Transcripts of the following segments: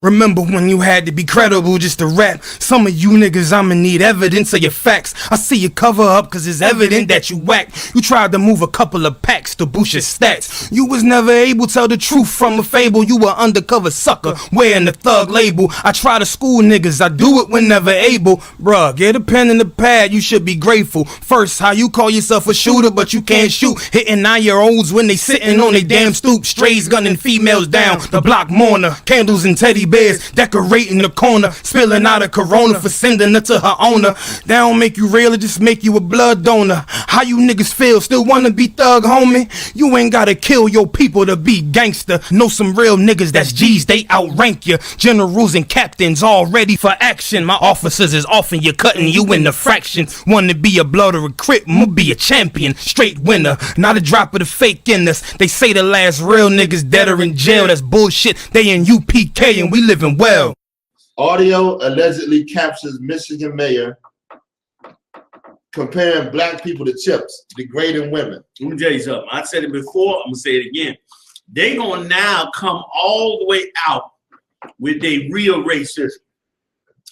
Remember when you had to be credible just to rap? Some of you niggas, I'ma need evidence of your facts. I see you cover up cause it's evident that you whack. You tried to move a couple of packs to boost your stats. You was never able to tell the truth from a fable. You were undercover sucker wearing the thug label. I try to school niggas, I do it whenever able. Bruh, get a pen and a pad, you should be grateful. First, how you call yourself a shooter but you can't shoot. Hitting 9-year-olds when they sitting on they damn stoop. Strays gunning females down, the block mourner. Candles and teddy bears decorating the corner, spilling out a Corona for sending her to her owner. That don't make you real, it just make you a blood donor. How you niggas feel? Still wanna be thug, homie? You ain't gotta kill your people to be gangster. Know some real niggas that's G's, they outrank you. Generals and captains all ready for action. My officers is offering you, cutting you into fractions. Wanna be a blood or a crip, I'ma be a champion. Straight winner, not a drop of the fake in us. They say the last real niggas dead or in jail. That's bullshit, they in UPK and we living well. Audio allegedly captures Michigan mayor comparing black people to chips, degrading women. Let me tell you something. I said it before, I'm gonna say it again. They gonna now come all the way out with their real racism.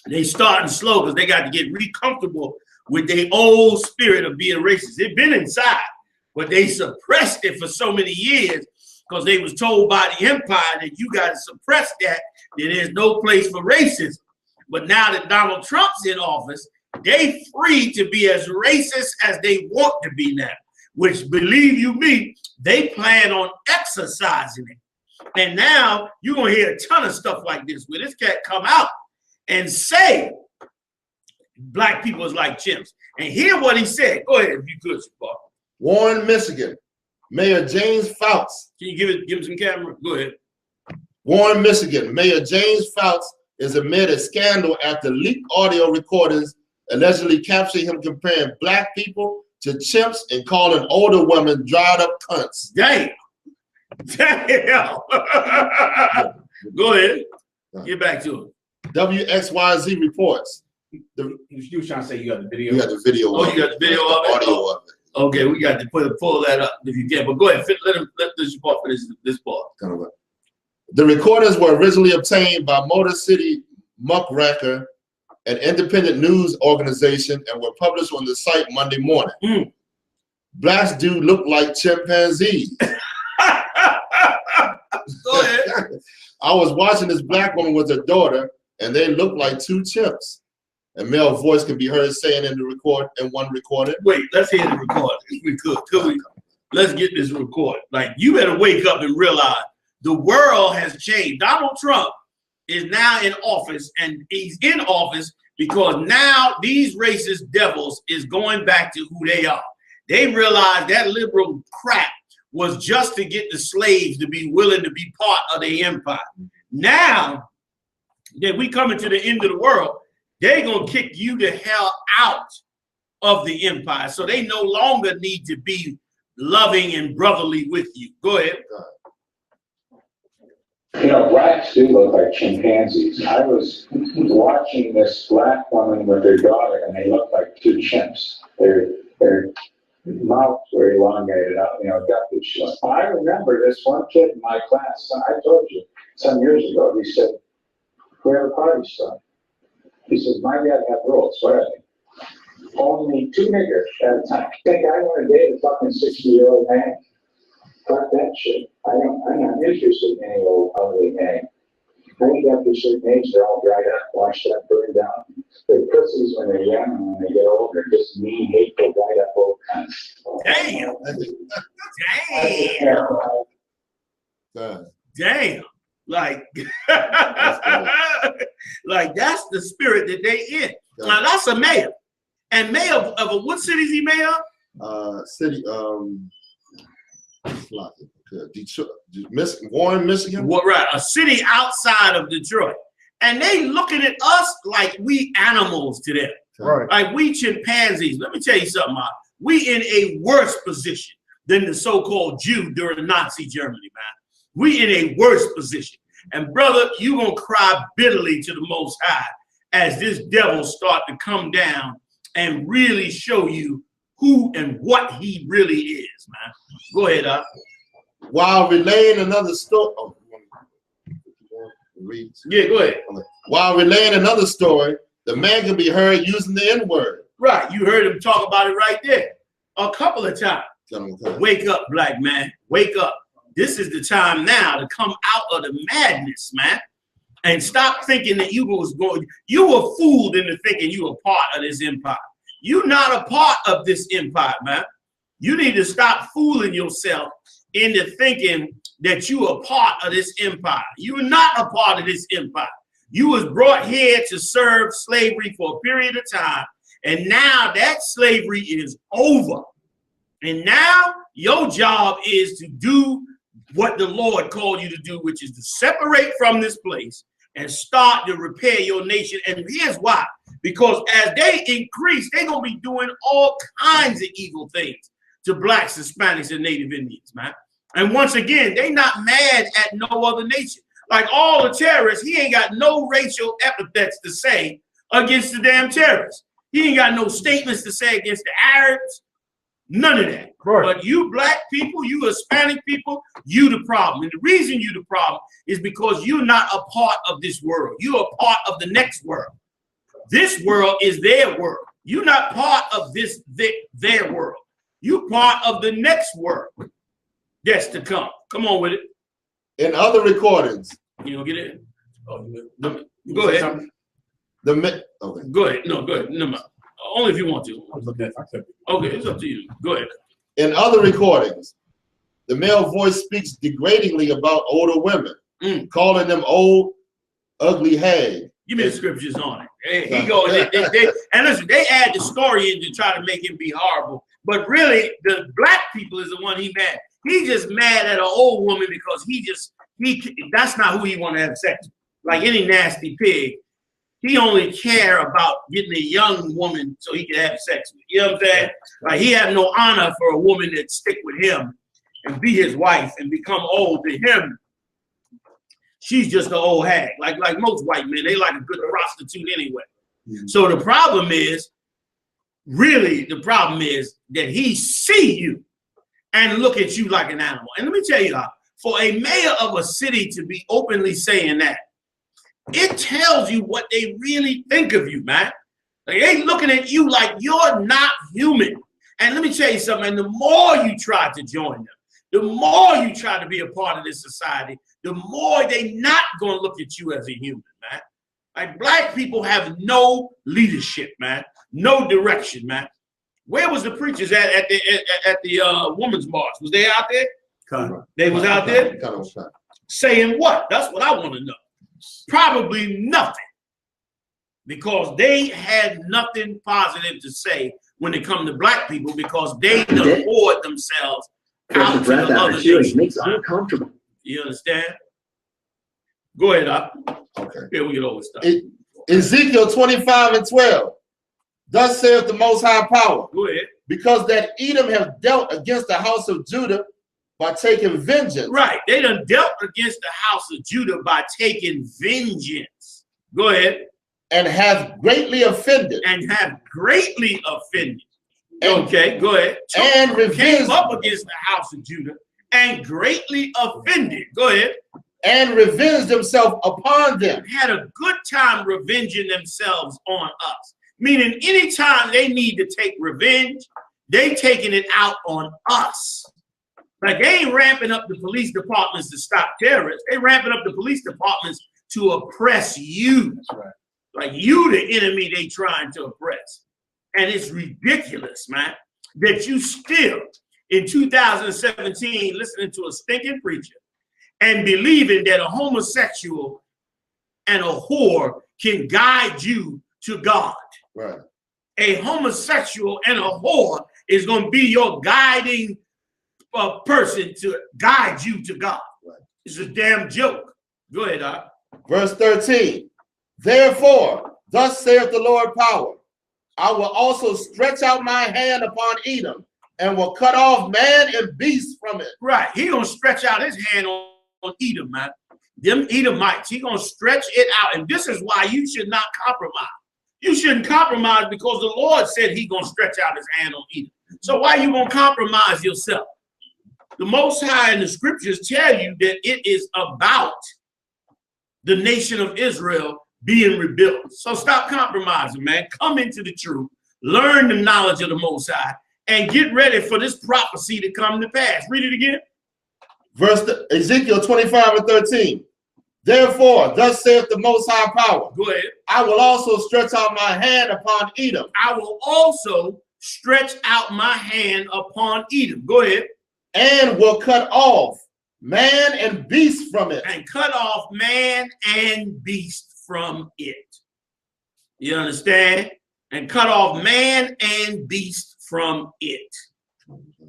They starting slow because they got to get re-comfortable with their old spirit of being racist. They've been inside, but they suppressed it for so many years because they was told by the empire that you got to suppress that there's no place for racism. But now that Donald Trump's in office, they free to be as racist as they want to be now, which, believe you me, they plan on exercising it. And now you're going to hear a ton of stuff like this where this cat come out and say black people is like chimps. And hear what he said. Go ahead if you could, Spark. Warren, Michigan, Mayor James Fouts. Can you give him some camera? Go ahead. Warren, Michigan, Mayor James Fouts is amid a scandal after leaked audio recordings allegedly capturing him comparing black people to chimps and calling older women dried up cunts. Damn. Damn. Go ahead. Get back to it. WXYZ reports. You were trying to say you got the video? You got the video. Oh, you got the video of it? Audio of it. Okay, we got to pull that up if you can. But go ahead, let this part finish this part. The recordings were originally obtained by Motor City Muckraker, an independent news organization, and were published on the site Monday morning. Blacks do look like chimpanzees. Go ahead. I was watching this black woman with her daughter, and they look like two chimps. A male voice can be heard saying in one recording. Wait, let's hear the recording if we could. Let's get this recorded. Like, you better wake up and realize the world has changed. Donald Trump is now in office, and he's in office because now these racist devils is going back to who they are. They realized that liberal crap was just to get the slaves to be willing to be part of the empire. Now that we coming to the end of the world, they're going to kick you the hell out of the empire. So they no longer need to be loving and brotherly with you. Go ahead. You know, blacks do look like chimpanzees. I was watching this black woman with her daughter, and they look like two chimps. Their mouths were elongated out, got this shit. I remember this one kid in my class, I told you some years ago, he said, "We have a party started." He says, "My dad had rules, what are they? Only 2 niggers at a time." You think I want to date a fucking 60-year-old man? Fuck that shit. I'm not interested in any old ugly man. I think after a certain age, they're all dried up, washed up, burned down. They're pussies when they're young, and when they get older, just mean, hateful, dried up old cunts. Damn. Damn. Like, like that's the spirit that they in. Now that's a mayor. And mayor of what city is he mayor? Detroit, Warren, Michigan. What, right, a city outside of Detroit. And they looking at us like we animals to them. Right. Like we chimpanzees. Let me tell you something, Mark. We in a worse position than the so-called Jew during Nazi Germany, man. We in a worse position. And brother, you gonna cry bitterly to the Most High as this devil start to come down and really show you who and what he really is, man. Go ahead, While relaying another story. Read. Yeah, go ahead. While relaying another story, the man can be heard using the N-word. Right, you heard him talk about it right there a couple of times. Wake up, black man, wake up. This is the time now to come out of the madness, man, and stop thinking that you were fooled into thinking you were part of this empire. You're not a part of this empire, man. You need to stop fooling yourself into thinking that you are part of this empire. You're not a part of this empire. You was brought here to serve slavery for a period of time, and now that slavery is over. And now your job is to do what the Lord called you to do, which is to separate from this place and start to repair your nation. And here's why. Because as they increase, they're going to be doing all kinds of evil things to blacks, Hispanics, and Native Indians, man. And once again, they not mad at no other nation. Like all the terrorists, he ain't got no racial epithets to say against the damn terrorists. He ain't got no statements to say against the Arabs. None of that. Right. But you black people, you Hispanic people, you the problem. And the reason you the problem is because you're not a part of this world. You're a part of the next world. This world is their world. You're not part of this their world. You're part of the next world that's to come. Come on with it. In other recordings. You don't get it? Oh, go ahead. Okay. Go ahead. No, go ahead. No, only if you want to. Okay, it's up to you. Go ahead. In other recordings, the male voice speaks degradingly about older women, calling them old, ugly hag. Give me the scriptures on it. Hey, he goes, and listen, they add the story in to try to make him be horrible. But really, the black people is the one he mad. He's just mad at an old woman because that's not who he want to have sex with. Like any nasty pig. He only care about getting a young woman so he can have sex with. You know what I'm saying? Like he have no honor for a woman that stick with him and be his wife and become old to him. She's just an old hag. Like most white men, they like a good prostitute anyway. So the problem is, really the problem is that he see you and look at you like an animal. And let me tell you, for a mayor of a city to be openly saying that, it tells you what they really think of you, man. Like, they looking at you like you're not human. And let me tell you something, and the more you try to join them, the more you try to be a part of this society, the more they not going to look at you as a human, man. Like, black people have no leadership, man. No direction, man. Where was the preachers at the Women's March? Was they out there? They was out there? Saying what? That's what I want to know. Probably nothing, because they had nothing positive to say when it comes to black people, because they hoard themselves out to the other nations. Makes uncomfortable. You understand? Go ahead, Okay. Here we get over stuff. Ezekiel 25:12. Thus saith the Most High Power. Go ahead. Because that Edom have dealt against the house of Judah by taking vengeance. Right. They done dealt against the house of Judah by taking vengeance. Go ahead. And have greatly offended. And have greatly offended. Okay, go ahead. And came up against the house of Judah and greatly offended. Go ahead. And revenged themselves upon them. Had a good time revenging themselves on us. Meaning anytime they need to take revenge, they taking it out on us. Like, they ain't ramping up the police departments to stop terrorists. They ramping up the police departments to oppress you. That's right. Like, you the enemy they trying to oppress. And it's ridiculous, man, that you still, in 2017, listening to a stinking preacher and believing that a homosexual and a whore can guide you to God. Right. A homosexual and a whore is going to be your guiding person to guide you to God. Right. It's a damn joke. Go ahead, Doc. Verse 13. Therefore, thus saith the Lord Power, I will also stretch out my hand upon Edom and will cut off man and beast from it. Right. He gonna stretch out his hand on Edom, man. Them Edomites. He gonna stretch it out. And this is why you should not compromise. You shouldn't compromise, because the Lord said he gonna stretch out his hand on Edom. So why you gonna compromise yourself? The Most High in the scriptures tell you that it is about the nation of Israel being rebuilt. So stop compromising, man. Come into the truth, learn the knowledge of the Most High, and get ready for this prophecy to come to pass. Read it again. Verse Ezekiel 25:13. Therefore, thus saith the Most High Power. Go ahead. I will also stretch out my hand upon Edom. I will also stretch out my hand upon Edom. Go ahead. And will cut off man and beast from it. And cut off man and beast from it. You understand? And cut off man and beast from it.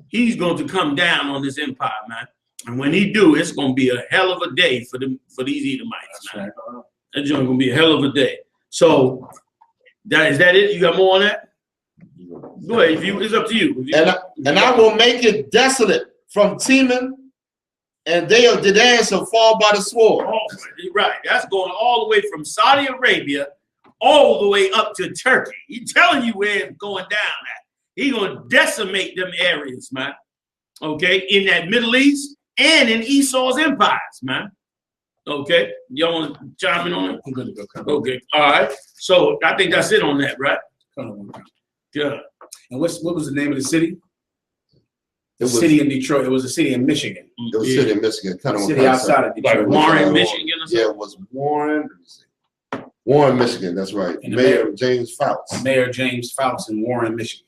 He's going to come down on this empire, man. And when he do, it's going to be a hell of a day for these Edomites, man. That's going to be a hell of a day. So, is that it? You got more on that? Go ahead. It's up to you. And I will make it desolate from Teman, and they of Dedan shall fall by the sword. Oh, right. That's going all the way from Saudi Arabia all the way up to Turkey. He's telling you where it's going down at. He's going to decimate them areas, man. Okay? In that Middle East and in Esau's empires, man. Okay? Y'all want to chime in on it? I'm going to go. Okay. All right. So I think that's it on that, right? Good. And what was the name of the city? It was city in Detroit. It was a city in Michigan. It was a city in Michigan. Kind of city outside of Detroit. Like Warren, Michigan or something? Yeah, it was Warren. Warren, Michigan. That's right. And Mayor James Fouts. Mayor James Fouts in Warren, Michigan.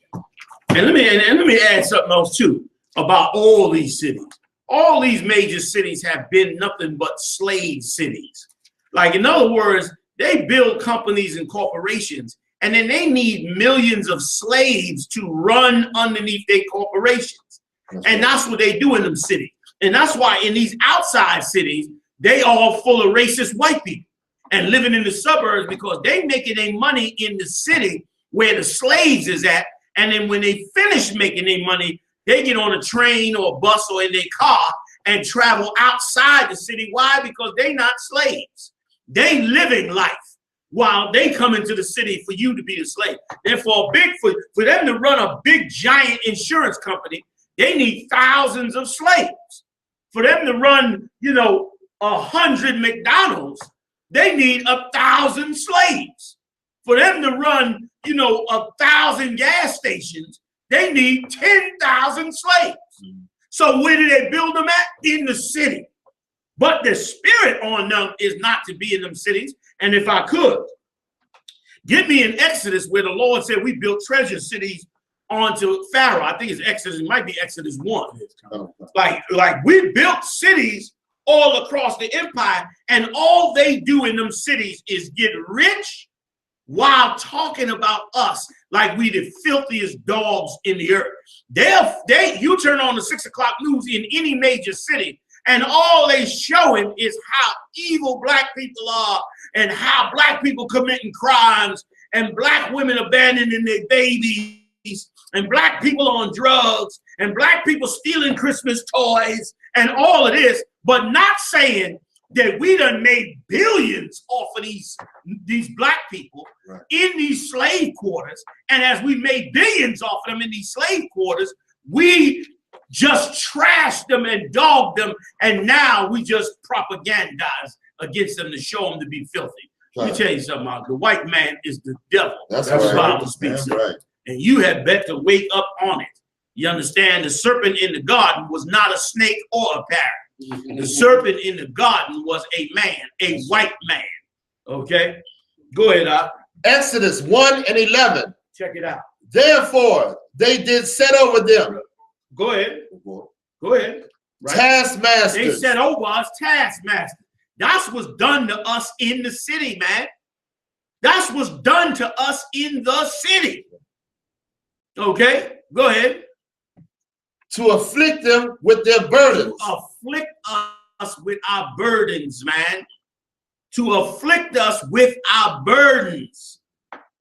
And let me add something else too about all these cities. All these major cities have been nothing but slave cities. Like, in other words, they build companies and corporations, and then they need millions of slaves to run underneath their corporations. And that's what they do in them cities. And that's why in these outside cities, they all full of racist white people and living in the suburbs, because they making their money in the city where the slaves is at. And then when they finish making their money, they get on a train or a bus or in their car and travel outside the city. Why? Because they not slaves. They living life while they come into the city for you to be the slave. Therefore, for them to run a big giant insurance company, they need thousands of slaves. For them to run, 100 McDonald's, they need 1,000 slaves. For them to run, 1,000 gas stations, they need 10,000 slaves. So where do they build them at? In the city. But the spirit on them is not to be in them cities. And if I could, get me in Exodus where the Lord said we built treasure cities onto Pharaoh. I think it's Exodus. It might be Exodus 1. Like we built cities all across the empire, and all they do in them cities is get rich while talking about us like we the filthiest dogs in the earth. You turn on the 6 o'clock news in any major city, and all they showing is how evil black people are, and how black people committing crimes, and black women abandoning their babies, and black people on drugs, and black people stealing Christmas toys, and all of this, but not saying that we done made billions off of these black people in these slave quarters. And as we made billions off of them in these slave quarters, we just trashed them and dogged them, and now we just propagandize against them to show them to be filthy. Let me tell you something, Mark. The white man is the devil. That's right. The Bible speaks. That's right. And you had better wake up on it. You understand? The serpent in the garden was not a snake or a parrot. The serpent in the garden was a man, a white man. Okay? Go ahead, Doc. Exodus 1:11. Check it out. Therefore, they did set over them. Go ahead. Go ahead. Right. Taskmasters. They set over us taskmasters. That's what's done to us in the city, man. That's what's done to us in the city. Okay? Go ahead. To afflict them with their burdens. To afflict us with our burdens, man. To afflict us with our burdens.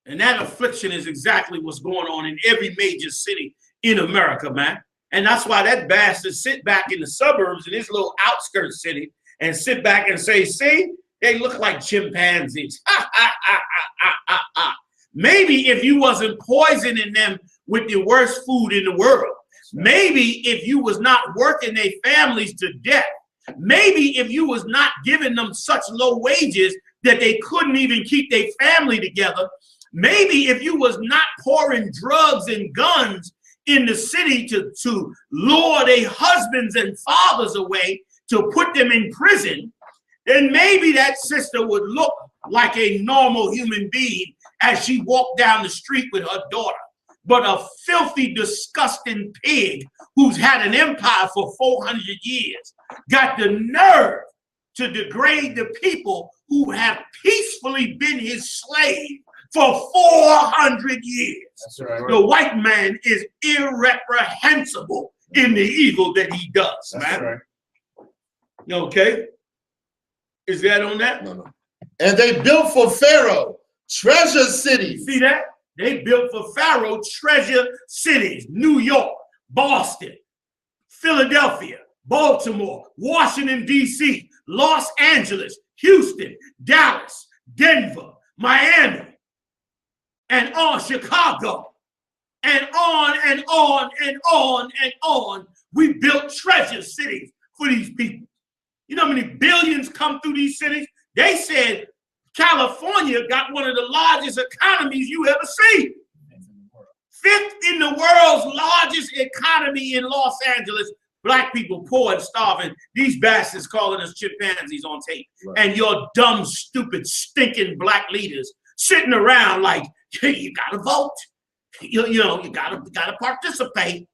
And that affliction is exactly what's going on in every major city in America, man. And that's why that bastard sit back in the suburbs in his little outskirts city and sit back and say, see, they look like chimpanzees. Maybe if you wasn't poisoning them with the worst food in the world, maybe if you was not working their families to death, Maybe if you was not giving them such low wages that they couldn't even keep their family together, maybe if you was not pouring drugs and guns in the city to lure their husbands and fathers away, to put them in prison, then maybe that sister would look like a normal human being as she walked down the street with her daughter. But a filthy, disgusting pig who's had an empire for 400 years got the nerve to degrade the people who have peacefully been his slave for 400 years. That's right. The white man is irreprehensible in the evil that he does, That's man. right. Okay? Is that on that? No. And they built for Pharaoh treasure cities. See that? They built for Pharaoh treasure cities. New York, Boston, Philadelphia, Baltimore, Washington, D.C., Los Angeles, Houston, Dallas, Denver, Miami, and on Chicago, and on and on and on and on. We built treasure cities for these people. You know how many billions come through these cities? They said California got one of the largest economies you ever see. Fifth in the world's largest economy in Los Angeles. Black people poor and starving. These bastards calling us chimpanzees on tape. Right. And your dumb, stupid, stinking black leaders sitting around like, hey, you gotta vote. You know, you gotta participate.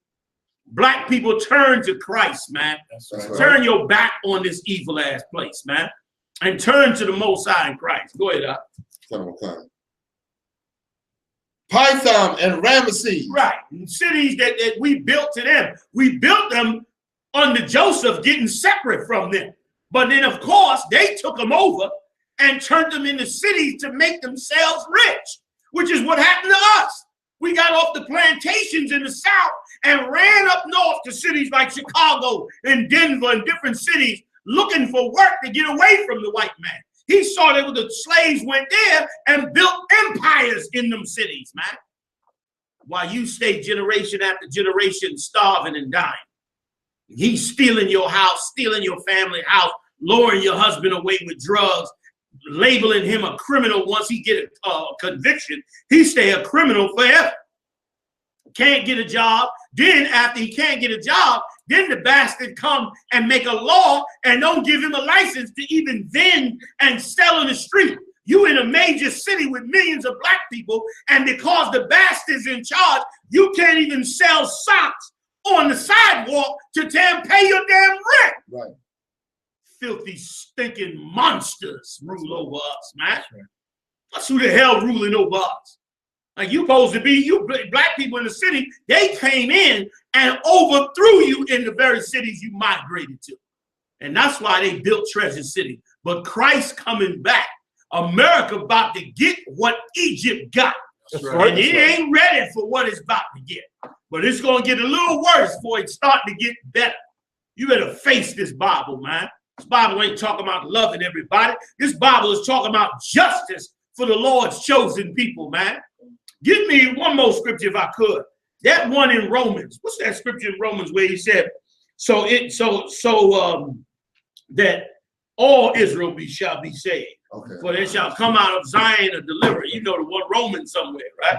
Black people turn to Christ, man. That's right. Turn your back on this evil ass place, man. And turn to the Most High in Christ. Go ahead, Python and Ramesses. Right. Cities that we built to them. We built them under Joseph getting separate from them. But then, of course, they took them over and turned them into cities to make themselves rich, which is what happened to us. We got off the plantations in the South and ran up north to cities like Chicago and Denver and different cities looking for work to get away from the white man. He saw that the slaves went there and built empires in them cities, man. While you stay generation after generation starving and dying. He's stealing your house, stealing your family house, luring your husband away with drugs, labeling him a criminal once he get a conviction. He stay a criminal forever. Can't get a job. Then after he can't get a job, then the bastard come and make a law and don't give him a license to even vend and sell in the street. You in a major city with millions of black people, and because the bastard's in charge, you can't even sell socks on the sidewalk to pay your damn rent. Right. Filthy, stinking monsters rule over us, man. That's who the hell ruling over us. Like you supposed to be, you black people in the city, they came in and overthrew you in the very cities you migrated to. And that's why they built treasure cities. But Christ coming back, America about to get what Egypt got. Right. And it ain't ready for what it's about to get. But it's going to get a little worse before it start to get better. You better face this Bible, man. This Bible ain't talking about loving everybody. This Bible is talking about justice for the Lord's chosen people, man. Give me one more scripture if I could. That one in Romans. What's that scripture in Romans where he said, that all Israel shall be saved. Okay. For they shall come out of Zion a deliverer. You know the one Romans somewhere, right?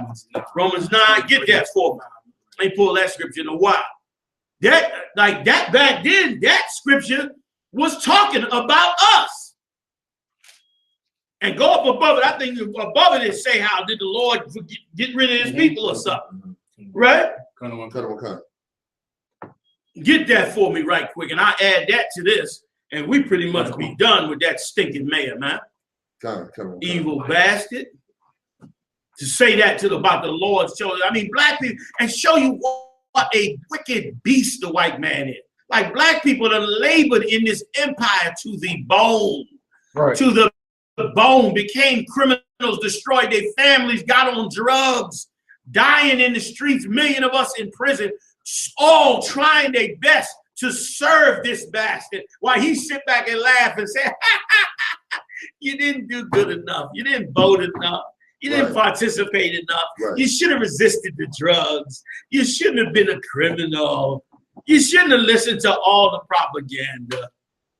Romans 9. Get that for me. Ain't pull that scripture in a while. That like that back then, that scripture was talking about us. And go up above it. I think above it is say how did the Lord get rid of his people or something. Right? Get that for me right quick. And I add that to this. And we pretty much be done with that stinking mayor, man. Evil bastard. To say that about the Lord's chosen. I mean, black people, and show you what a wicked beast the white man is. Like black people are labored in this empire to the bone. Right. To the bone, became criminals, destroyed their families, got on drugs, dying in the streets, million of us in prison, all trying their best to serve this bastard while he sit back and laugh and say, you didn't do good enough. You didn't vote enough. You didn't participate enough. Right. You should have resisted the drugs. You shouldn't have been a criminal. You shouldn't have listened to all the propaganda.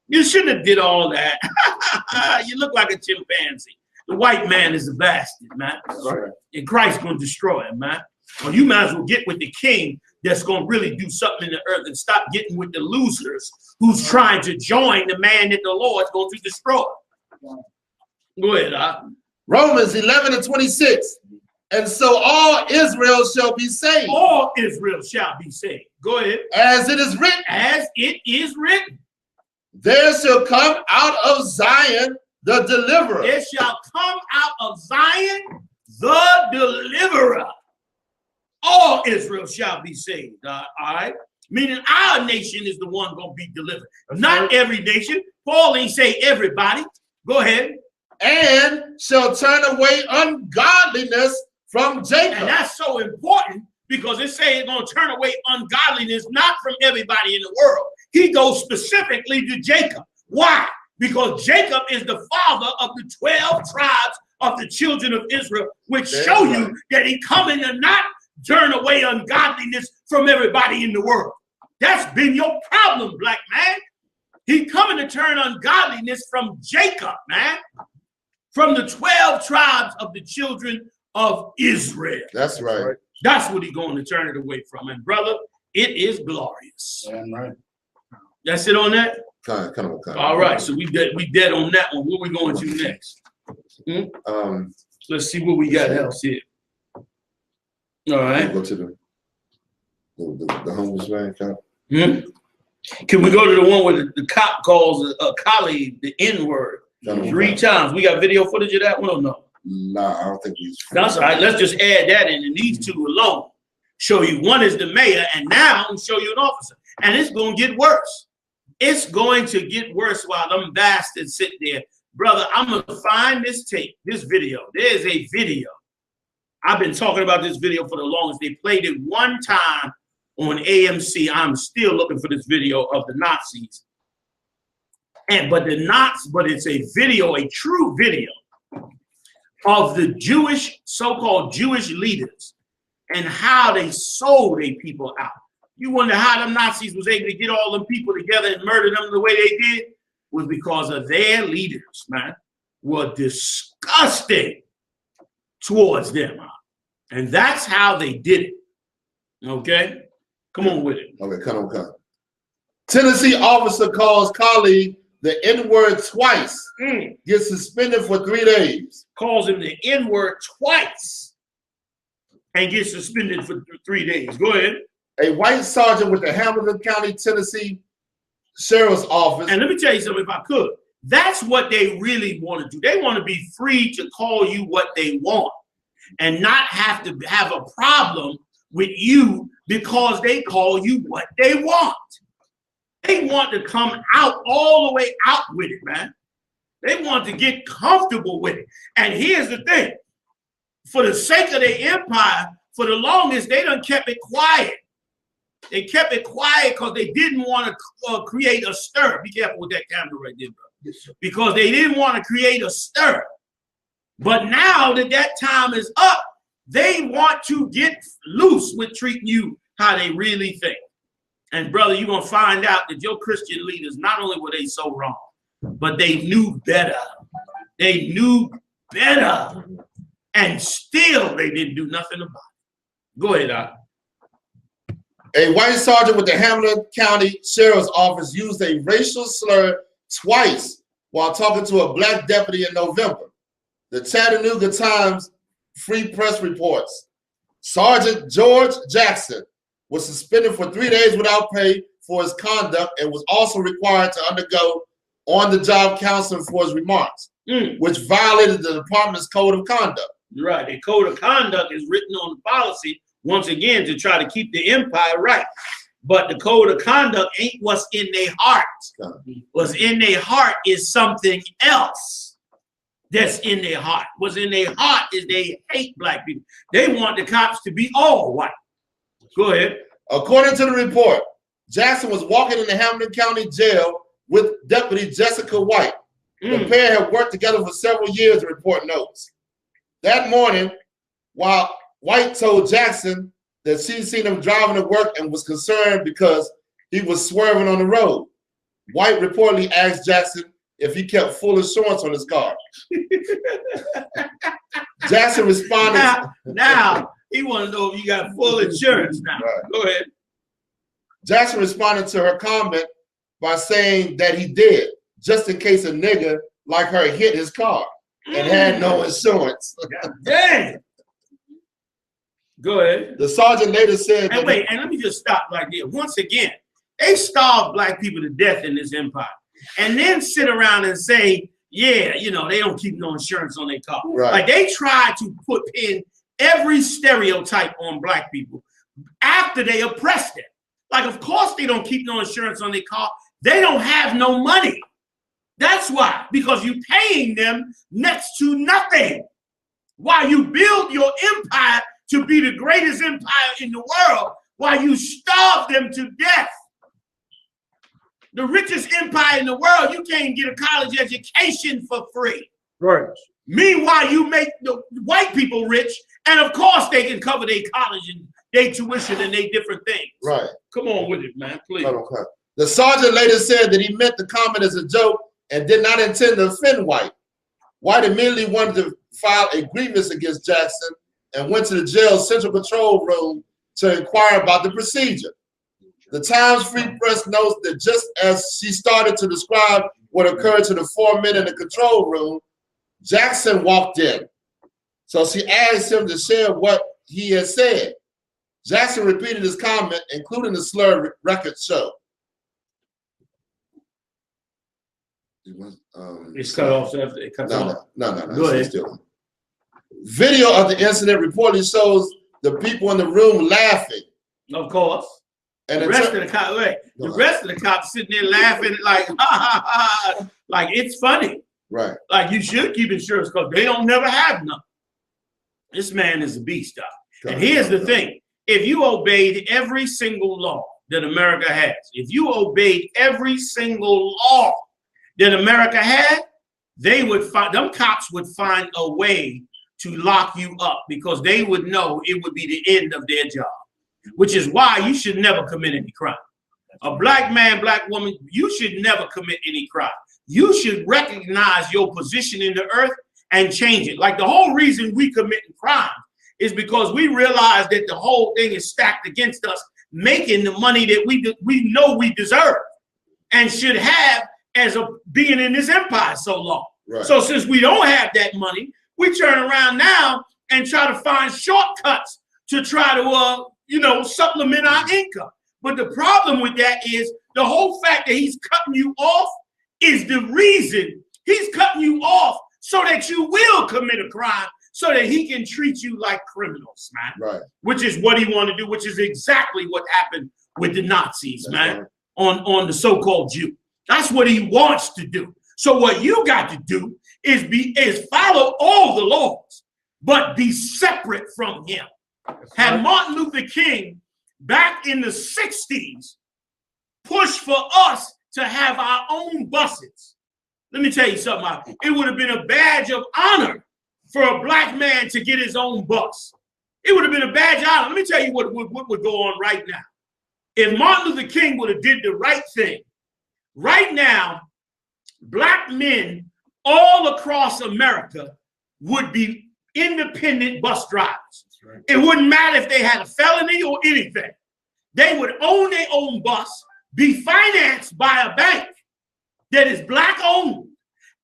You shouldn't have did all that. You look like a chimpanzee. The white man is a bastard, man. Right. And Christ's going to destroy him, man. Well, you might as well get with the king that's going to really do something in the earth and stop getting with the losers who's trying to join the man that the Lord's going to destroy. Go ahead, Romans 11:26. And so all Israel shall be saved. All Israel shall be saved. Go ahead. As it is written. As it is written. There shall come out of Zion the deliverer. There shall come out of Zion the deliverer. All Israel shall be saved. All right. Meaning our nation is the one going to be delivered. Not every nation. Paul ain't say everybody. Go ahead. And shall turn away ungodliness from Jacob. And that's so important because it says it's going to turn away ungodliness not from everybody in the world. He goes specifically to Jacob. Why? Because Jacob is the father of the 12 tribes of the children of Israel, which show you that he coming to not turn away ungodliness from everybody in the world. That's been your problem, black man. He coming to turn ungodliness from Jacob, man. From the 12 tribes of the children of Israel. That's right. That's what he's going to turn it away from. And brother, it is glorious. Yeah, right. That's it on that? Come on. All right, so we dead on that one. What we going to next? Let's see what we got else here. All right. Go to the homeless man cop. Can we go to the one where the cop calls a colleague the N-word 3 times? We got video footage of that one or no? Nah, I don't think he's. That's all right. Let's just add that in, and these two alone show you. One is the mayor, and now I'm show you an officer. And it's going to get worse. It's going to get worse while them bastards sit there. Brother, I'm going to find this tape, this video. There's a video. I've been talking about this video for the longest. They played it one time on AMC. I'm still looking for this video of the Nazis. But it's a video, a true video of the Jewish, so-called Jewish leaders and how they sold their people out. You wonder how them Nazis was able to get all them people together and murder them the way they did? Was because of their leaders, man, were disgusting towards them. And that's how they did it. Okay? Come on with it. Okay, come. Tennessee officer calls colleague the N-word twice. Gets suspended for 3 days. Calls him the N-word twice and gets suspended for 3 days. Go ahead. A white sergeant with the Hamilton County, Tennessee Sheriff's Office. And let me tell you something, if I could. That's what they really want to do. They want to be free to call you what they want and not have to have a problem with you because they call you what they want. They want to come out all the way out with it, man. They want to get comfortable with it. And here's the thing. For the sake of their empire, for the longest, they done kept it quiet. They kept it quiet because they didn't want to create a stir. Be careful with that camera right there, bro. Because they didn't want to create a stir. But now that that time is up, they want to get loose with treating you how they really think. And brother, you're going to find out that your Christian leaders, not only were they so wrong, but they knew better. They knew better. And still they didn't do nothing about it. Go ahead, Doc. A white sergeant with the Hamilton County Sheriff's Office used a racial slur twice while talking to a black deputy in November. The Chattanooga Times Free Press reports. Sergeant George Jackson was suspended for 3 days without pay for his conduct and was also required to undergo on-the-job counseling for his remarks, which violated the department's code of conduct. Right. The code of conduct is written on the policy, once again, to try to keep the empire right. But the code of conduct ain't what's in their heart. What's in their heart is something else that's in their heart. What's in their heart is they hate black people. They want the cops to be all white. Go ahead. According to the report, Jackson was walking in the Hamilton County Jail with Deputy Jessica White. The pair had worked together for several years, the report notes. That morning, while White told Jackson that she'd seen him driving to work and was concerned because he was swerving on the road. White reportedly asked Jackson if he kept full insurance on his car. Jackson responded. Now he want to know if you got full insurance now. Right. Go ahead. Jackson responded to her comment by saying that he did, just in case a nigga like her hit his car and had no insurance. Dang. Go ahead. The sergeant later said And wait, and let me just stop right there. Once again, they starved black people to death in this empire. And then sit around and say, yeah, you know, they don't keep no insurance on their car. Right. Like they try to put in every stereotype on black people after they oppressed them. Like, of course they don't keep no insurance on their car. They don't have no money. That's why, because you're paying them next to nothing. While you build your empire to be the greatest empire in the world, while you starve them to death. The richest empire in the world, you can't get a college education for free. Right. Meanwhile, you make the white people rich, and of course they can cover their college and their tuition and their different things. Right. Come on with it, man, please. Okay. The sergeant later said that he meant the comment as a joke and did not intend to offend White. White immediately wanted to file a grievance against Jackson and went to the jail's central control room to inquire about the procedure. The Times Free Press notes that just as she started to describe what occurred to the 4 men in the control room, Jackson walked in. So she asked him to share what he had said. Jackson repeated his comment, including the slur record show. It's cut off after it cuts off. No. Go ahead. Still. Video of the incident reportedly shows the people in the room laughing. Of course. And the rest of the cops, the rest of the cops sitting there laughing like, ha ha ha, like it's funny. Right. Like you should keep insurance because they don't never have none. This man is a beast, dog. And here's the thing: if you obeyed every single law that America has, if you obeyed every single law that America had, they would find them cops would find a way to lock you up because they would know it would be the end of their job. Which is why you should never commit any crime. A black man, black woman, you should never commit any crime. You should recognize your position in the earth and change it. Like the whole reason we commit crime is because we realize that the whole thing is stacked against us, making the money that we know we deserve and should have as a being in this empire so long. Right. So since we don't have that money, we turn around now and try to find shortcuts to try to supplement our income. But the problem with that is the whole fact that he's cutting you off is the reason he's cutting you off so that you will commit a crime so that he can treat you like criminals, man. Right. Which is what he wanted to do, which is exactly what happened with the Nazis, man, right. on the so-called Jew. That's what he wants to do. So what you got to do is follow all the laws, but be separate from him. Had Martin Luther King back in the 60s pushed for us to have our own buses, let me tell you something. It would have been a badge of honor for a black man to get his own bus. It would have been a badge of honor. Let me tell you what would go on right now. If Martin Luther King would have did the right thing, right now, black men all across America would be independent bus drivers. Right. It wouldn't matter if they had a felony or anything. They would own their own bus, be financed by a bank that is black owned,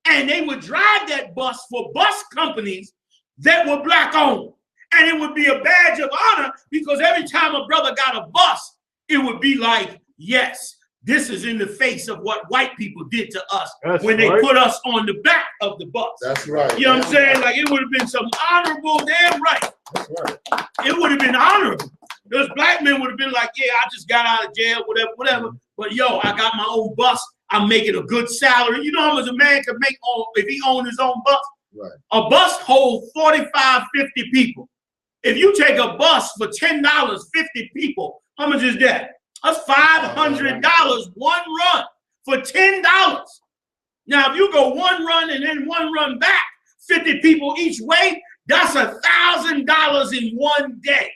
and they would drive that bus for bus companies that were black owned. And it would be a badge of honor because every time a brother got a bus, it would be like, yes, this is in the face of what white people did to us. That's when they put us on the back of the bus. That's right. You know what I'm saying? Like it would have been some honorable, damn right. That's right. It would have been honorable. Those black men would have been like, yeah, I just got out of jail, whatever. But yo, I got my own bus. I'm making a good salary. You know how much a man could make if he owned his own bus? Right. A bus holds 45, 50 people. If you take a bus for $10, 50 people, how much is that? That's $500 one run for $10. Now, if you go one run and then one run back, 50 people each way, that's $1,000 in one day.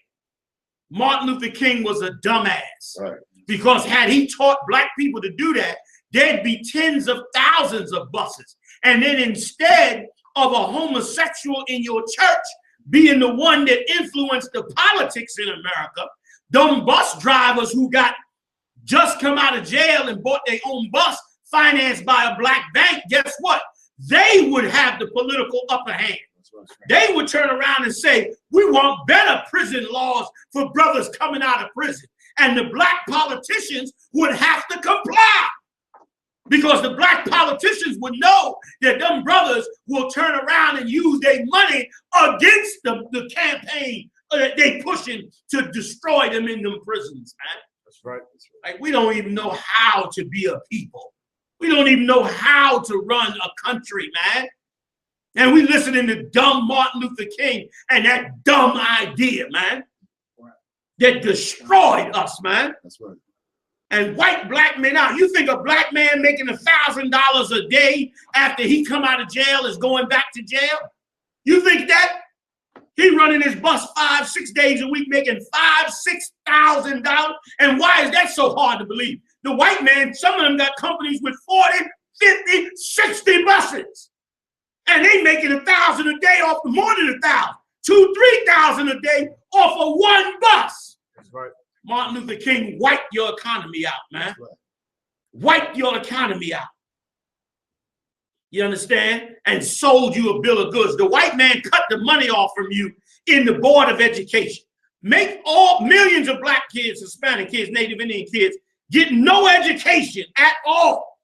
Martin Luther King was a dumbass. Right. Because had he taught black people to do that, there'd be tens of thousands of buses. And then instead of a homosexual in your church being the one that influenced the politics in America, them bus drivers who got just come out of jail and bought their own bus financed by a black bank, guess what? They would have the political upper hand. They would turn around and say, we want better prison laws for brothers coming out of prison. And the black politicians would have to comply, because the black politicians would know that them brothers will turn around and use their money against the campaign that they pushing to destroy them in them prisons, man. That's right. Like, we don't even know how to be a people. We don't even know how to run a country, man. And we listening to dumb Martin Luther King and that dumb idea, man, that destroyed us, man. That's right. And white black men out. You think a black man making $1,000 a day after he come out of jail is going back to jail? You think that? He running his bus 5-6 days a week making $5,000-$6,000. And why is that so hard to believe? The white man, some of them got companies with 40, 50, 60 buses. And they making $1,000 a day off of more than 1,000, 2,000, 3,000 a day off of one bus. That's right. Martin Luther King wiped your economy out, man. Right. Wiped your economy out. You understand? And sold you a bill of goods. The white man cut the money off from you in the Board of Education. Make all millions of black kids, Hispanic kids, Native Indian kids get no education at all.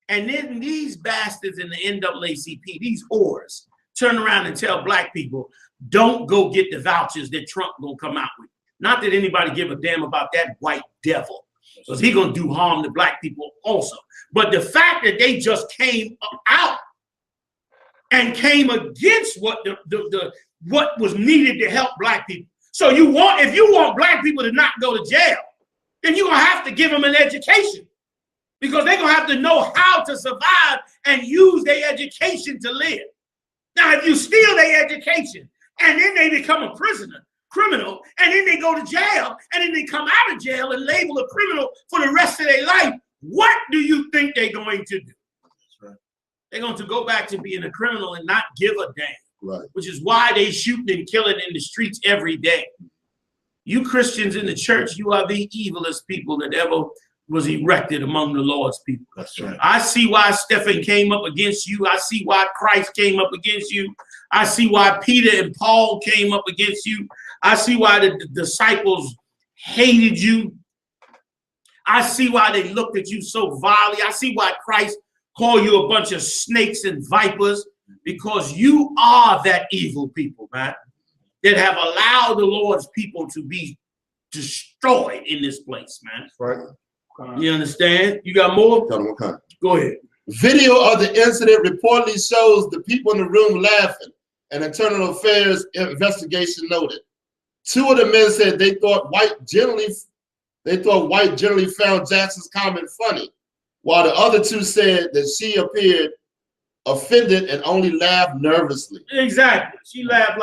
And then these bastards in the NAACP, these whores, turn around and tell black people, don't go get the vouchers that Trump gonna come out with. Not that anybody give a damn about that white devil, because he gonna do harm to black people also. But the fact that they just came out and came against what what was needed to help black people. So if you want black people to not go to jail, then you're gonna have to give them an education, because they're gonna have to know how to survive and use their education to live. Now, if you steal their education and then they become a criminal, and then they go to jail, and then they come out of jail and label a criminal for the rest of their life, what do you think they're going to do? That's right. They're going to go back to being a criminal and not give a damn. Right. Which is why they shooting and killing in the streets every day. You Christians in the church, you are the evilest people that ever was erected among the Lord's people. That's right. I see why Stephen came up against you. I see why Christ came up against you. I see why Peter and Paul came up against you. I see why the disciples hated you. I see why they looked at you so vilely. I see why Christ called you a bunch of snakes and vipers, because you are that evil people, man, that have allowed the Lord's people to be destroyed in this place, man. Right. You understand? You got more? Tell them what kind. Go ahead. Video of the incident reportedly shows the people in the room laughing. An internal affairs investigation noted. Two of the men said they thought white generally found Jackson's comment funny, while the other two said that she appeared offended and only laughed nervously. Exactly. She laughed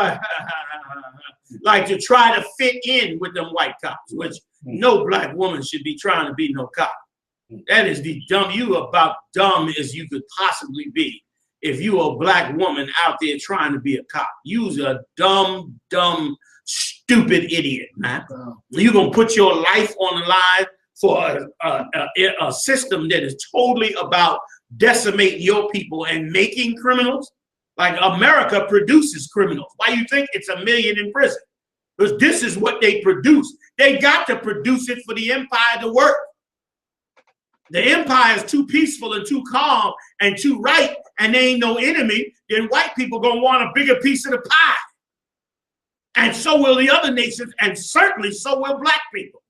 like to try to fit in with them white cops, which no black woman should be trying to be no cop. That is the dumb. You about dumb as you could possibly be if you a black woman out there trying to be a cop. You's a dumb, stupid idiot, man. You're gonna put your life on the line for a system that is totally about decimating your people and making criminals. Like, America produces criminals. Why you think it's 1 million in prison? Because this is what they produce. They got to produce it for the empire to work. The empire is too peaceful and too calm and too right, and there ain't no enemy, then white people gonna want a bigger piece of the pie. And so will the other nations, and certainly so will black people.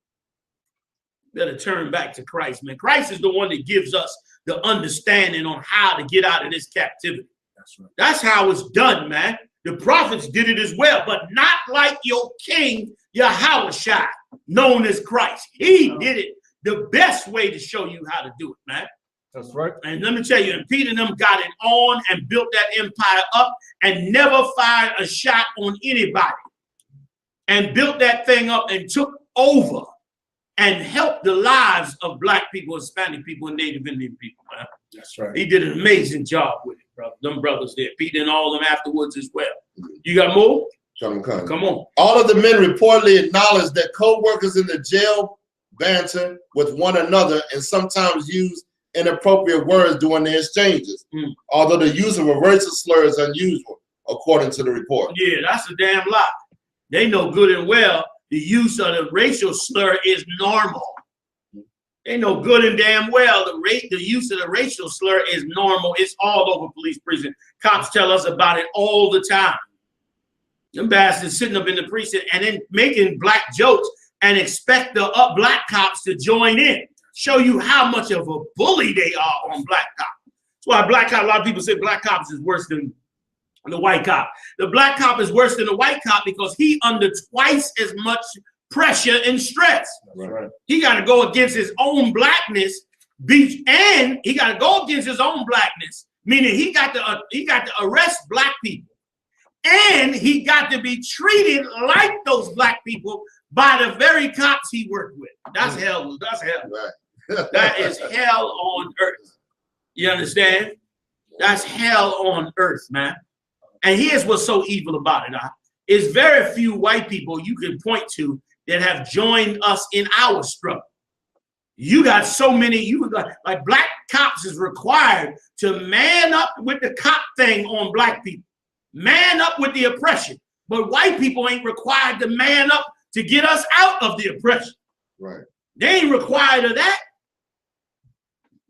Better turn back to Christ, man. Christ is the one that gives us the understanding on how to get out of this captivity. That's right. That's how it's done, man. The prophets did it as well, but not like your king, Yahushua, known as Christ. He did it the best way to show you how to do it, man. That's right. And let me tell you, and Peter and them got it on and built that empire up and never fired a shot on anybody. And built that thing up and took over and helped the lives of black people, Hispanic people, and Native Indian people, man. That's right. He did an amazing job with it, brother. Them brothers there, Pete and all of them afterwards as well. You got more? Come on. All of the men reportedly acknowledged that co-workers in the jail banter with one another and sometimes used inappropriate words during the exchanges, although the use of a racial slur is unusual, according to the report. Yeah, that's a damn lie. They know good and well the use of the racial slur is normal. They know good and damn well the use of the racial slur is normal. It's all over police prison. Cops tell us about it all the time. Them bastards sitting up in the precinct and then making black jokes and expect the black cops to join in. Show you how much of a bully they are on black cops. That's why black cop, a lot of people say black cops is worse than the white cop. The black cop is worse than the white cop because he under twice as much pressure and stress. Right. He got to go against his own blackness, and he got to go against his own blackness, meaning he got to arrest black people, and he got to be treated like those black people by the very cops he worked with. That's hell. That's hell. Right. That is hell on earth. You understand? That's hell on earth, man. And here's what's so evil about it. Is very few white people you can point to that have joined us in our struggle. You got so many, like black cops is required to man up with the cop thing on black people. Man up with the oppression. But white people ain't required to man up to get us out of the oppression. Right. They ain't required of that.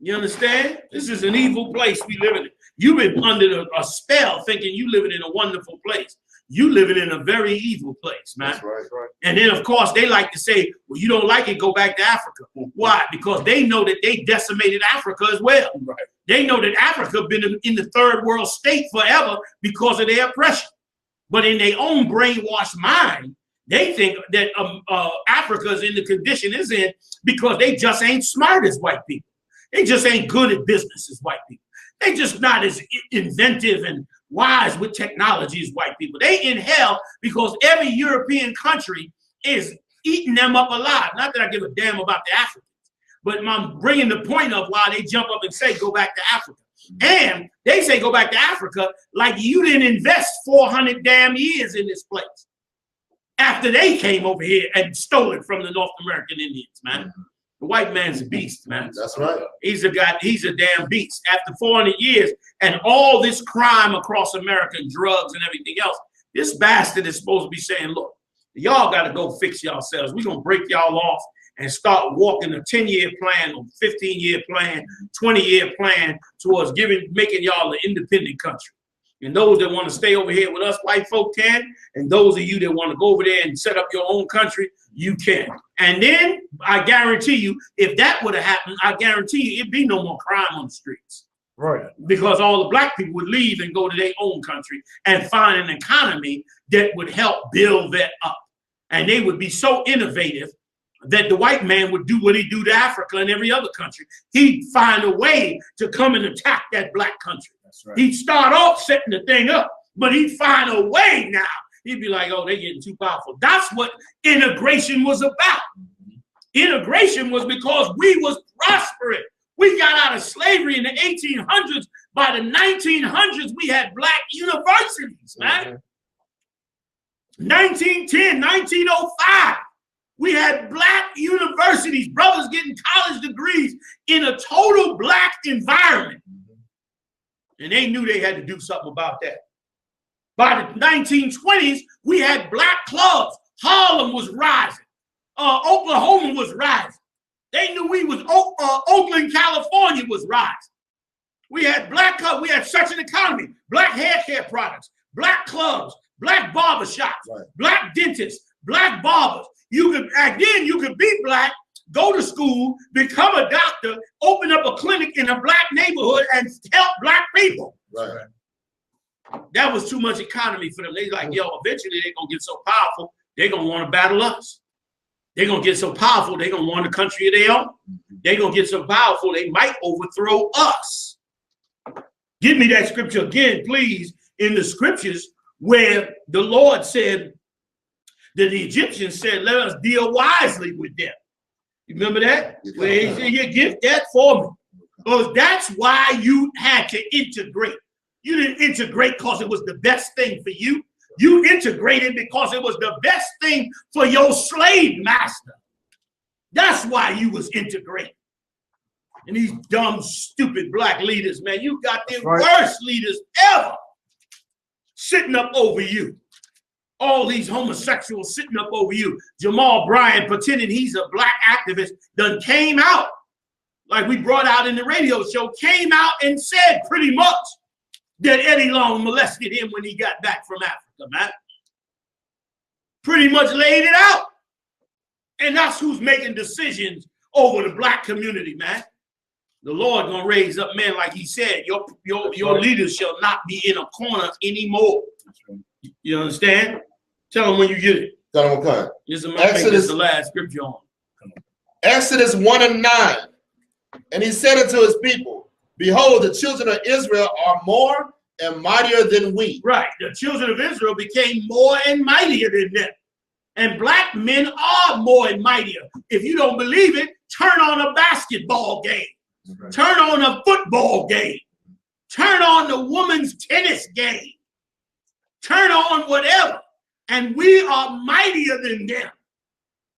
You understand? This is an evil place we live in. You've been under a spell thinking you living in a wonderful place. You living in a very evil place, man. That's right, right. And then, of course, they like to say, well, you don't like it, go back to Africa. Why? Because they know that they decimated Africa as well. Right. They know that Africa been in the third world state forever because of their oppression. But in their own brainwashed mind, they think that Africa is in the condition it's in because they just ain't smart as white people. They just ain't good at business as white people. They just not as inventive and wise with technology as white people. They in hell because every European country is eating them up alive. Not that I give a damn about the Africans, but I'm bringing the point of why they jump up and say, go back to Africa. And they say, go back to Africa like you didn't invest 400 damn years in this place after they came over here and stole it from the North American Indians, man. The white man's a beast, man. That's right. He's a damn beast. After 400 years and all this crime across America and drugs and everything else, this bastard is supposed to be saying, look, y'all got to go fix yourselves. We're going to break y'all off and start walking a 10-year plan or 15-year plan, 20-year plan towards making y'all an independent country. And those that want to stay over here with us white folk can, and those of you that want to go over there and set up your own country, you can. And then I guarantee you, if that would have happened, I guarantee you it'd be no more crime on the streets. Right. Because all the black people would leave and go to their own country and find an economy that would help build that up. And they would be so innovative that the white man would do what he do to Africa and every other country. He'd find a way to come and attack that black country. That's right. He'd start off setting the thing up, but he'd find a way now. He'd be like, oh, they're getting too powerful. That's what integration was about. Integration was because we was prospering. We got out of slavery in the 1800s. By the 1900s, we had black universities, man. 1910, 1905. We had black universities, brothers getting college degrees in a total black environment. And they knew they had to do something about that. By the 1920s, we had black clubs. Harlem was rising. Oklahoma was rising. They knew we was Oakland, California was rising. We had black clubs. We had such an economy. Black hair care products, black clubs, black barbershops, right. Black dentists, black barbers. You could be black, go to school, become a doctor, open up a clinic in a black neighborhood and help black people. Right. That was too much economy for them. They like, yo, eventually they're going to get so powerful, they're going to want to battle us. They're going to get so powerful, they're going to want a country of their own. They're going to get so powerful, they might overthrow us. Give me that scripture again, please, in the scriptures where the Lord said, that the Egyptians said, let us deal wisely with them. You remember that? Where he said, you get that for me. Because that's why you had to integrate. You didn't integrate because it was the best thing for you. You integrated because it was the best thing for your slave master. That's why you was integrated. And these dumb, stupid black leaders, man, you got the worst leaders ever sitting up over you. All these homosexuals sitting up over you. Jamal Bryant pretending he's a black activist done came out, like we brought out in the radio show, came out and said pretty much that Eddie Long molested him when he got back from Africa, man. Pretty much laid it out. And that's who's making decisions over the black community, man. The Lord gonna raise up men, like he said, your leaders shall not be in a corner anymore. You understand? Tell them when you get it. Tell them what kind. This is the last scripture on. Exodus 1:9. And he said unto his people, behold, the children of Israel are more and mightier than we. Right. The children of Israel became more and mightier than them. And black men are more and mightier. If you don't believe it, turn on a basketball game. Right. Turn on a football game. Turn on the women's tennis game. Turn on whatever. And we are mightier than them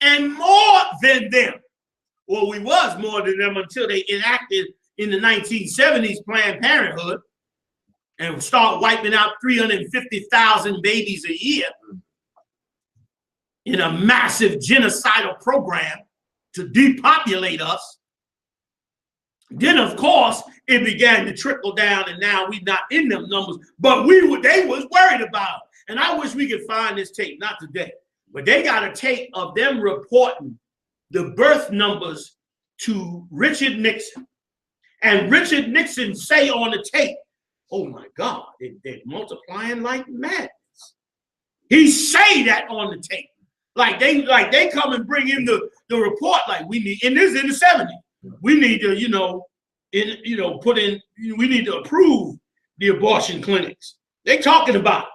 and more than them. Well, we was more than them until they enacted in the 1970s Planned Parenthood and start wiping out 350,000 babies a year in a massive genocidal program to depopulate us. Then, of course, it began to trickle down, and now we're not in them numbers, but they was worried about it. And I wish we could find this tape, not today, but they got a tape of them reporting the birth numbers to Richard Nixon. And Richard Nixon say on the tape, oh my God, they're multiplying like madness. He say that on the tape. Like they come and bring in the report, like we need, and this is in the 70s. We need to, we need to approve the abortion clinics. They talking about it.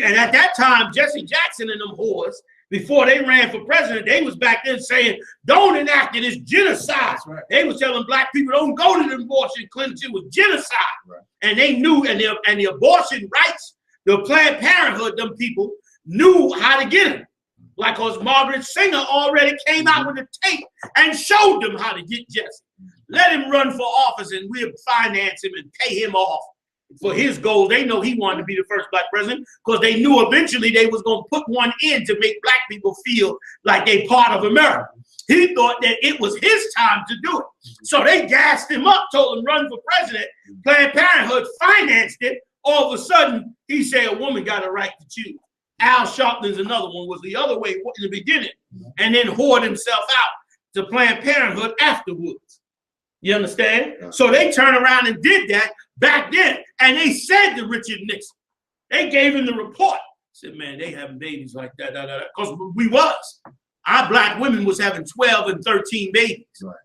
And at that time, Jesse Jackson and them whores, before they ran for president, they was back then saying, don't enact it, it's genocide. Right. They was telling black people, don't go to the abortion clinics, it was genocide. Right. And they knew, and the abortion rights, the Planned Parenthood, them people knew how to get them. Like, cause Margaret Singer already came out with a tape and showed them how to get Jesse. Let him run for office and we'll finance him and pay him off for his goals. They know he wanted to be the first black president because they knew eventually they was going to put one in to make black people feel like they part of America. He thought that it was his time to do it. So they gassed him up, told him run for president. Planned Parenthood financed it. All of a sudden, he said a woman got a right to choose. Al Sharpton's another one, was the other way in the beginning, and then whored himself out to Planned Parenthood afterwards. You understand? Yeah. So they turned around and did that back then, and they said to Richard Nixon, they gave him the report. Said, man, they having babies like that, because we was. Our black women was having 12 and 13 babies. Right.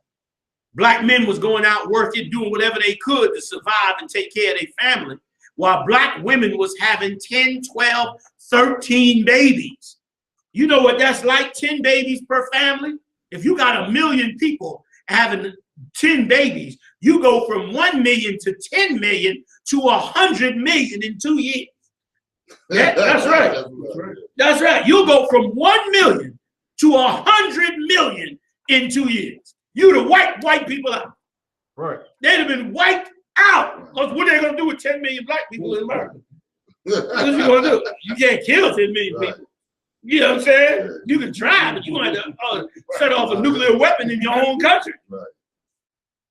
Black men was going out working, doing whatever they could to survive and take care of their family, while black women was having 10, 12, 13 babies. You know what that's like, 10 babies per family? If you got 1 million people having 10 babies, you go from 1 million to 10 million to 100 million in 2 years. That's right. That's right. You'll go from 1 million to 100 million in 2 years. You'd have wiped white people out. Right. They'd have been wiped out. Because what are they going to do with 10 million black people in America? What you going to do? You can't kill 10 million people. You know what I'm saying? You can try, but you're going to have to set off a nuclear weapon in your own country. Right.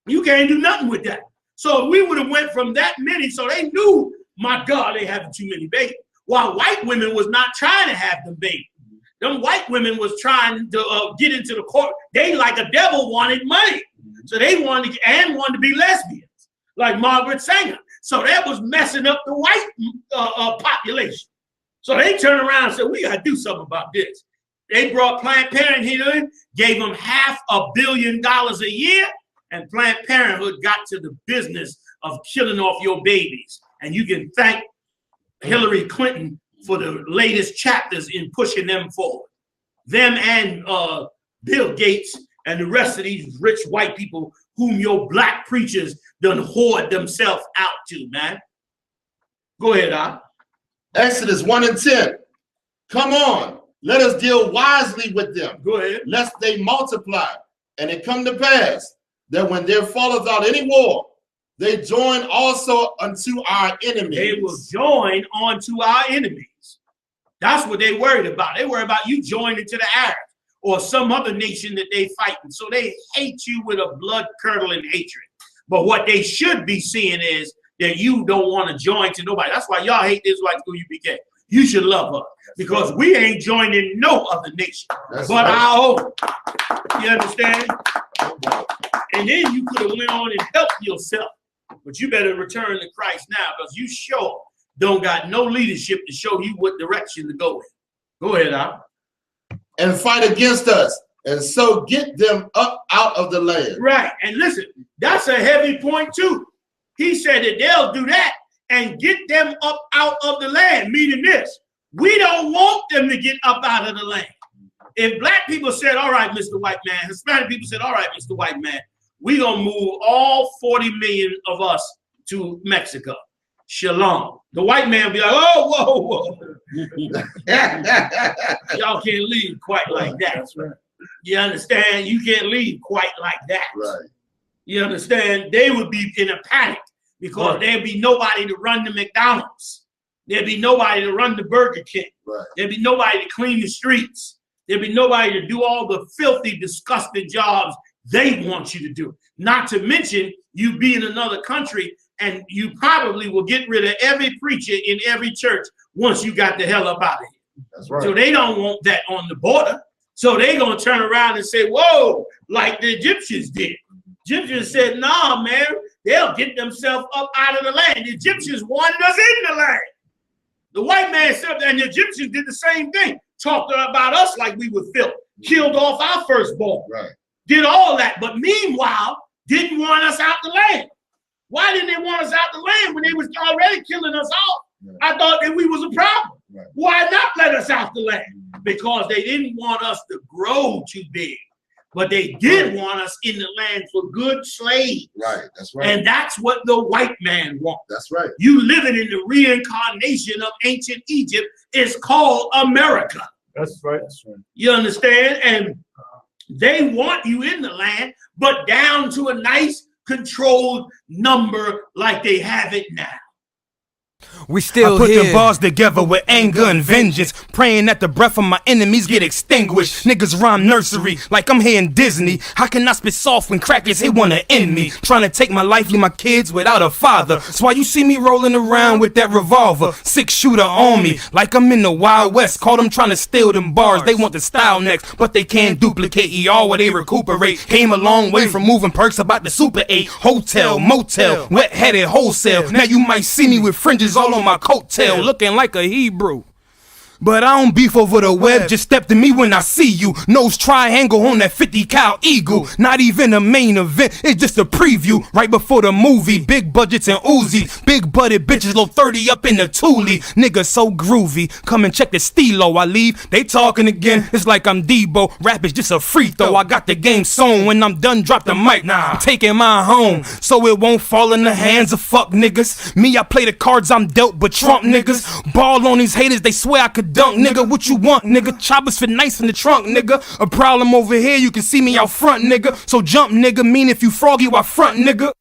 You can't do nothing with that. So we would have went from that many, so they knew, my God, they having too many babies. While white women was not trying to have them babies. Them white women was trying to get into the court. They, like a devil, wanted money. So they wanted to be lesbians, like Margaret Sanger. So that was messing up the white population. So they turned around and said, we got to do something about this. They brought Planned Parenthood in, gave them $500 million a year, and Planned Parenthood got to the business of killing off your babies. And you can thank Hillary Clinton for the latest chapters in pushing them forward. Them and Bill Gates and the rest of these rich white people whom your black preachers done hoard themselves out to, man. Go ahead, Al. Exodus 1 and 10. Come on, let us deal wisely with them. Go ahead. Lest they multiply. And it come to pass that when there falleth out any war, they join also unto our enemies. They will join onto our enemies. That's what they worried about. They worry about you joining to the Arabs or some other nation that they fighting. So they hate you with a blood-curdling hatred. But what they should be seeing is that you don't want to join to nobody. That's why y'all hate the Israelites through UPK. You should love us because we ain't joining no other nation but our own. You understand? And then you could have went on and helped yourself. But you better return to Christ now because you sure don't got no leadership to show you what direction to go in. Go ahead, Al. And fight against us, and so get them up out of the land. Right. And listen, that's a heavy point too. He said that they'll do that and get them up out of the land, meaning this. We don't want them to get up out of the land. If black people said, all right, Mr. White Man, Hispanic people said, all right, Mr. White Man, we're going to move all 40 million of us to Mexico. Shalom. The white man be like, oh, whoa, whoa. Y'all can't leave quite like that. That's right. You understand? You can't leave quite like that. Right. You understand? They would be in a panic because there'd be nobody to run the McDonald's. There'd be nobody to run the Burger King. Right. There'd be nobody to clean the streets. There'd be nobody to do all the filthy, disgusting jobs they want you to do. Not to mention you be in another country and you probably will get rid of every preacher in every church once you got the hell up out of here. That's right. So they don't want that on the border. So they gonna turn around and say, whoa, like the Egyptians did. Egyptians said, nah, man, they'll get themselves up out of the land. The Egyptians wanted us in the land. The white man said, and the Egyptians did the same thing. Talked about us like we were filth. Killed off our firstborn. Right. Did all that, but meanwhile, didn't want us out the land. Why didn't they want us out the land when they was already killing us off? Right. I thought that we was a problem. Right. Why not let us out the land? Because they didn't want us to grow too big, but they did want us in the land for good slaves. Right, that's right. And that's what the white man wants. That's right. You living in the reincarnation of ancient Egypt is called America. That's right. That's right. You understand? And they want you in the land, but down to a nice controlled number like they have it now. We still I put the bars together with anger and vengeance, praying that the breath of my enemies get extinguished. Niggas rhyme nursery like I'm here in Disney. How can I spit soft when crackers they wanna end me? Trying to take my life, leave my kids without a father. That's why you see me rolling around with that revolver, 6-shooter on me, like I'm in the Wild West. Caught them trying to steal them bars. They want the style next, but they can't duplicate ER where they recuperate. Came a long way from moving perks about the Super 8. Hotel, motel, wet-headed wholesale. Now you might see me with fringes all on my coattail, looking like a Hebrew. But I don't beef over the web, just step to me when I see you. Nose triangle on that 50 cal eagle. Not even a main event, it's just a preview. Right before the movie, big budgets and Uzi. Big butted bitches, low 30 up in the Thule. Nigga so groovy, come and check the stilo. I leave, they talking again, it's like I'm Debo. Rap is just a free throw, I got the game sewn. When I'm done, drop the mic, I'm taking mine home. So it won't fall in the hands of fuck niggas. Me, I play the cards I'm dealt, but Trump niggas ball on these haters, they swear I could dunk, nigga. What you want, nigga? Choppers fit nice in the trunk, nigga. A problem over here, you can see me out front, nigga. So jump, nigga. Mean if you froggy, why front, nigga?